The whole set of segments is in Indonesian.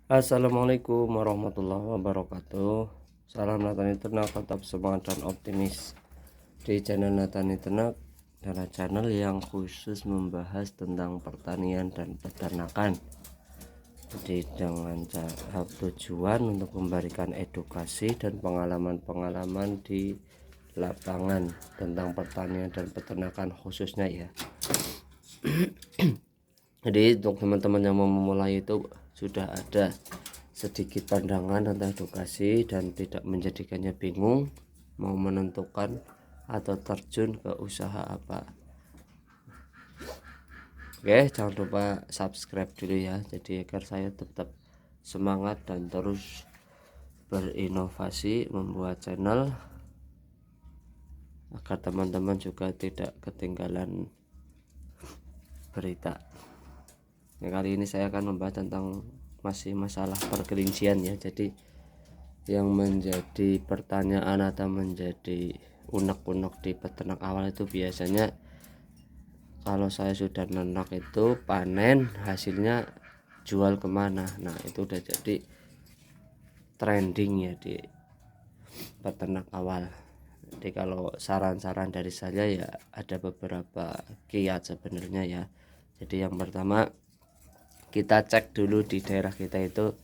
Assalamualaikum warahmatullahi wabarakatuh. Salam Natani Ternak, tetap semangat dan optimis. Di channel Natani Ternak adalah channel yang khusus membahas tentang pertanian dan peternakan. Jadi dengan tujuan untuk memberikan edukasi dan pengalaman-pengalaman di lapangan tentang pertanian dan peternakan khususnya ya. Jadi untuk teman-teman yang mau memulai itu sudah ada sedikit pandangan tentang edukasi dan tidak menjadikannya bingung mau menentukan atau terjun ke usaha apa. Oke, jangan lupa subscribe dulu ya, jadi agar saya tetap semangat dan terus berinovasi membuat channel agar teman-teman juga tidak ketinggalan berita. Kali ini saya akan membahas tentang masih masalah perkelincian ya. Jadi yang menjadi pertanyaan atau menjadi unek-unek di peternak awal itu biasanya kalau saya sudah nenak itu panen hasilnya jual kemana. Nah itu udah jadi trending ya di peternak awal. Jadi kalau saran-saran dari saya ya ada beberapa kiat sebenarnya ya. Jadi yang pertama, kita cek dulu di daerah kita itu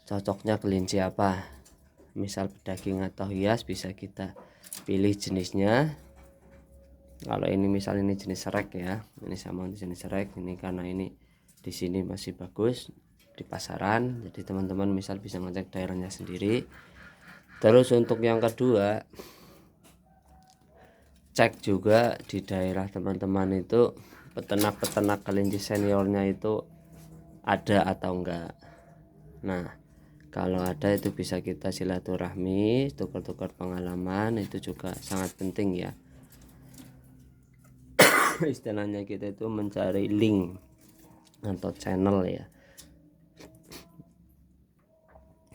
cocoknya kelinci apa. Misal pedaging atau hias bisa kita pilih jenisnya. Kalau ini misal ini jenis serek ya, ini sama jenis serek, ini karena ini di sini masih bagus di pasaran, jadi teman-teman misal bisa ngecek daerahnya sendiri. Terus untuk yang kedua, cek juga di daerah teman-teman itu peternak-peternak kelinci seniornya itu ada atau enggak. Nah kalau ada itu bisa kita silaturahmi, tukar-tukar pengalaman, itu juga sangat penting ya. Istilahnya kita itu mencari link atau channel ya.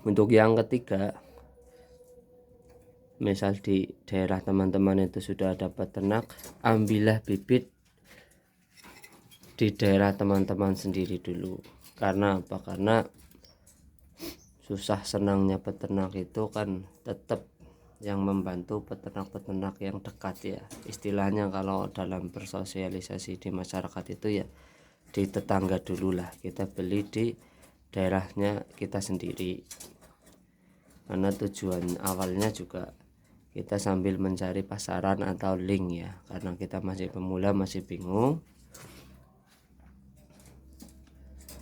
Untuk yang ketiga, misal di daerah teman-teman itu sudah ada peternak, ambillah bibit di daerah teman-teman sendiri dulu. Karena apa? Karena susah senangnya peternak itu kan tetap yang membantu peternak-peternak yang dekat ya. Istilahnya kalau dalam bersosialisasi di masyarakat itu ya di tetangga dulu lah, kita beli di daerahnya kita sendiri. Karena tujuan awalnya juga kita sambil mencari pasaran atau link ya, karena kita masih pemula, masih bingung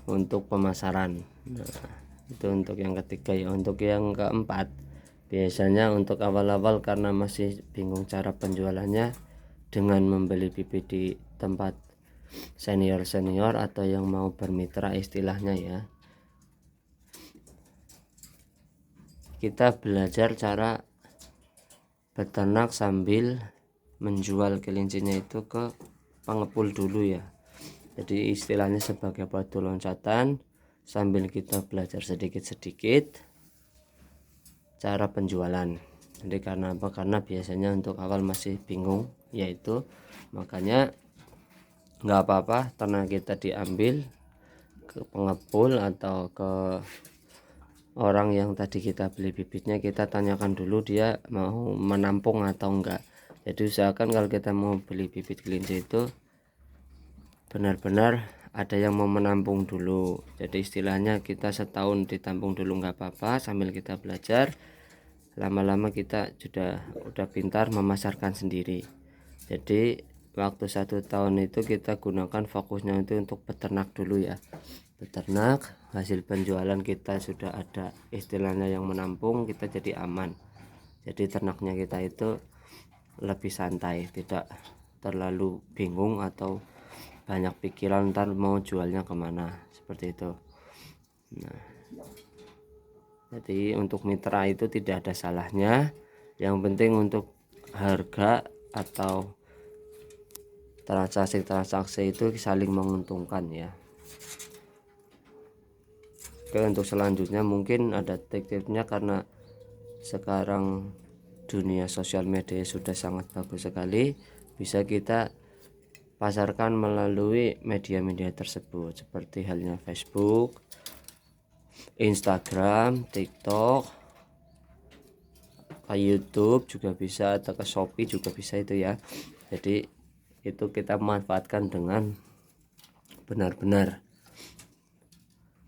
untuk pemasaran. Nah itu untuk yang ketiga ya. Untuk yang keempat, biasanya untuk awal-awal karena masih bingung cara penjualannya, dengan membeli bibit di tempat senior-senior atau yang mau bermitra istilahnya ya, kita belajar cara beternak sambil menjual kelincinya itu ke pengepul dulu ya. Jadi istilahnya sebagai batu loncatan sambil kita belajar sedikit-sedikit cara penjualan. Jadi karena apa? Karena biasanya untuk awal masih bingung, yaitu makanya nggak apa-apa tanah kita diambil ke pengepul atau ke orang yang tadi kita beli bibitnya, kita tanyakan dulu dia mau menampung atau enggak. Jadi usahakan kalau kita mau beli bibit kelinci itu benar-benar ada yang mau menampung dulu. Jadi istilahnya kita setahun ditampung dulu nggak apa-apa sambil kita belajar. Lama-lama kita udah pintar memasarkan sendiri. Jadi waktu 1 tahun itu kita gunakan fokusnya itu untuk peternak dulu ya. Peternak, hasil penjualan kita sudah ada istilahnya yang menampung, kita jadi aman. Jadi ternaknya kita itu lebih santai, tidak terlalu bingung atau banyak pikiran ntar mau jualnya kemana, seperti itu. Nah, jadi untuk mitra itu tidak ada salahnya, yang penting untuk harga atau transaksi itu saling menguntungkan ya. Oke, untuk selanjutnya mungkin ada tip-tipnya, karena sekarang dunia sosial media sudah sangat bagus sekali, bisa kita pasarkan melalui media-media tersebut seperti halnya Facebook, Instagram, TikTok, ke YouTube juga bisa, atau ke Shopee juga bisa itu ya. Jadi itu kita manfaatkan dengan benar-benar.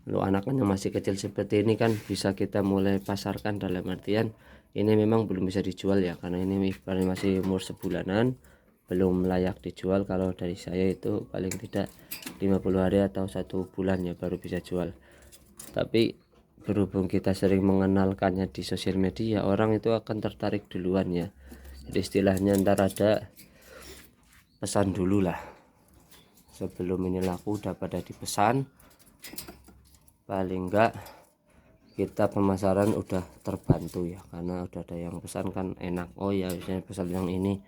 Kalau anaknya masih kecil seperti ini kan bisa kita mulai pasarkan, dalam artian ini memang belum bisa dijual ya, karena ini masih umur sebulanan, belum layak dijual. Kalau dari saya itu paling tidak 50 hari atau 1 bulan ya baru bisa jual. Tapi berhubung kita sering mengenalkannya di sosial media, orang itu akan tertarik duluan ya. Jadi istilahnya ntar ada pesan dulu lah, sebelum ini laku udah pada dipesan. Paling enggak kita pemasaran udah terbantu ya, karena udah ada yang pesan kan enak. Oh ya, misalnya pesan yang ini,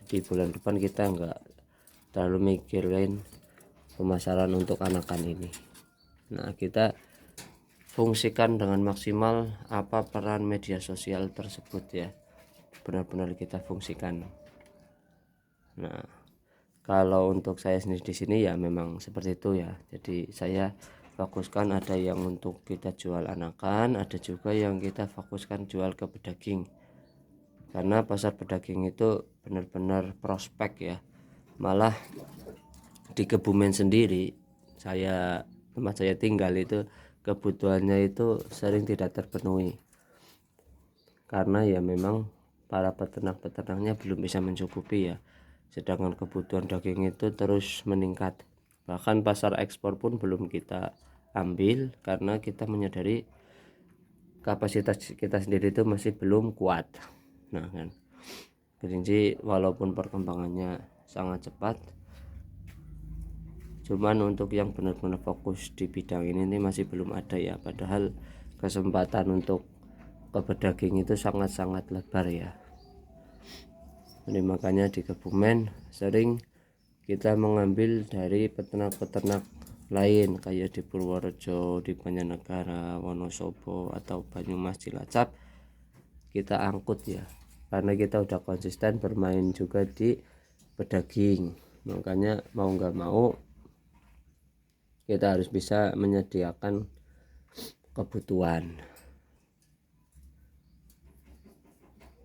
di bulan depan kita enggak terlalu mikirin pemasaran untuk anakan ini. Nah, kita fungsikan dengan maksimal apa peran media sosial tersebut ya, benar-benar kita fungsikan. Nah, kalau untuk saya sendiri di sini ya memang seperti itu ya. Jadi saya fokuskan ada yang untuk kita jual anakan, ada juga yang kita fokuskan jual ke pedaging. Karena pasar pedaging itu benar-benar prospek ya. Malah di Kebumen sendiri, tempat saya tinggal itu kebutuhannya itu sering tidak terpenuhi, karena ya memang para peternak-peternaknya belum bisa mencukupi ya. Sedangkan kebutuhan daging itu terus meningkat, bahkan pasar ekspor pun belum kita ambil karena kita menyadari kapasitas kita sendiri itu masih belum kuat. Nah kan, kelinci walaupun perkembangannya sangat cepat, cuman untuk yang benar-benar fokus di bidang ini masih belum ada ya. Padahal kesempatan untuk ke pedaging itu sangat-sangat lebar ya. Jadi makanya di Kebumen sering kita mengambil dari peternak-peternak lain, kayak di Purworejo, di Banyanegara, Wonosobo, atau Banyumas, Cilacap, kita angkut ya, karena kita udah konsisten bermain juga di pedaging. Makanya mau nggak mau kita harus bisa menyediakan kebutuhan.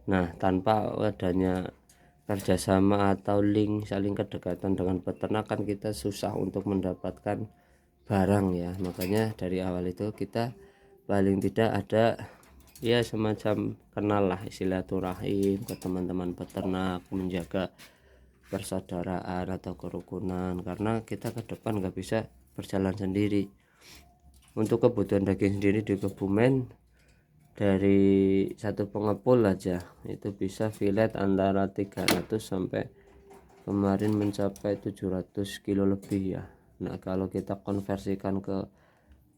Nah, tanpa adanya kerjasama atau link saling kedekatan dengan peternak kan kita susah untuk mendapatkan barang ya. Makanya dari awal itu kita paling tidak ada ya semacam kenal lah, silaturahim ke teman-teman peternak, menjaga persaudaraan atau kerukunan, karena kita ke depan nggak bisa berjalan sendiri. Untuk kebutuhan daging sendiri di Kebumen, dari satu pengepul aja itu bisa fillet antara 300 sampai kemarin mencapai 700 kilo lebih ya. Nah, kalau kita konversikan ke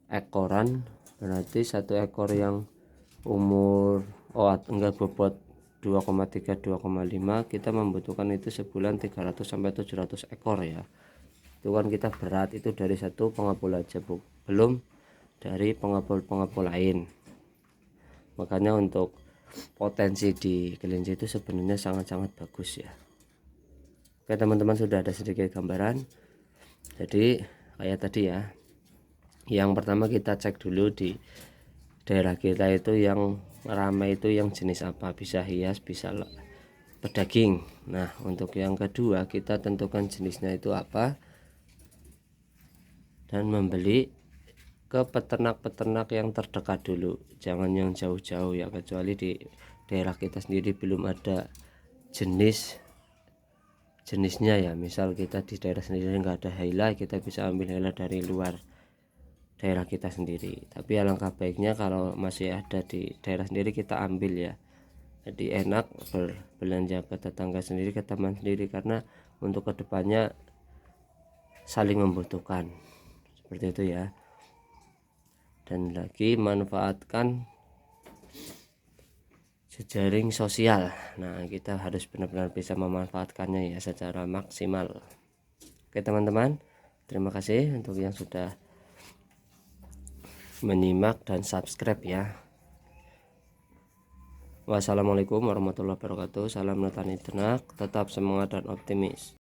ekoran, berarti satu ekor yang umur enggak bobot 2,3 2,5, kita membutuhkan itu sebulan 300 sampai 700 ekor ya. Itu kan kita berat itu dari satu pengepul aja, Bu. Belum dari pengepul-pengepul lain. Makanya untuk potensi di kelinci itu sebenarnya sangat-sangat bagus ya. Oke teman-teman, sudah ada sedikit gambaran. Jadi kayak tadi ya, yang pertama kita cek dulu di daerah kita itu yang ramai itu yang jenis apa, bisa hias bisa pedaging. Nah, untuk yang kedua kita tentukan jenisnya itu apa dan membeli ke peternak-peternak yang terdekat dulu, jangan yang jauh-jauh ya, kecuali di daerah kita sendiri belum ada jenisnya ya. Misal kita di daerah sendiri nggak ada Haila, kita bisa ambil Haila dari luar daerah kita sendiri. Tapi alangkah baiknya kalau masih ada di daerah sendiri kita ambil ya, jadi enak berbelanja ke tetangga sendiri, ke teman sendiri, karena untuk kedepannya saling membutuhkan seperti itu ya. Dan lagi manfaatkan jejaring sosial. Nah, kita harus benar-benar bisa memanfaatkannya ya secara maksimal. Oke teman-teman, terima kasih untuk yang sudah menyimak dan subscribe ya. Wassalamualaikum warahmatullahi wabarakatuh. Salam petani ternak, tetap semangat dan optimis.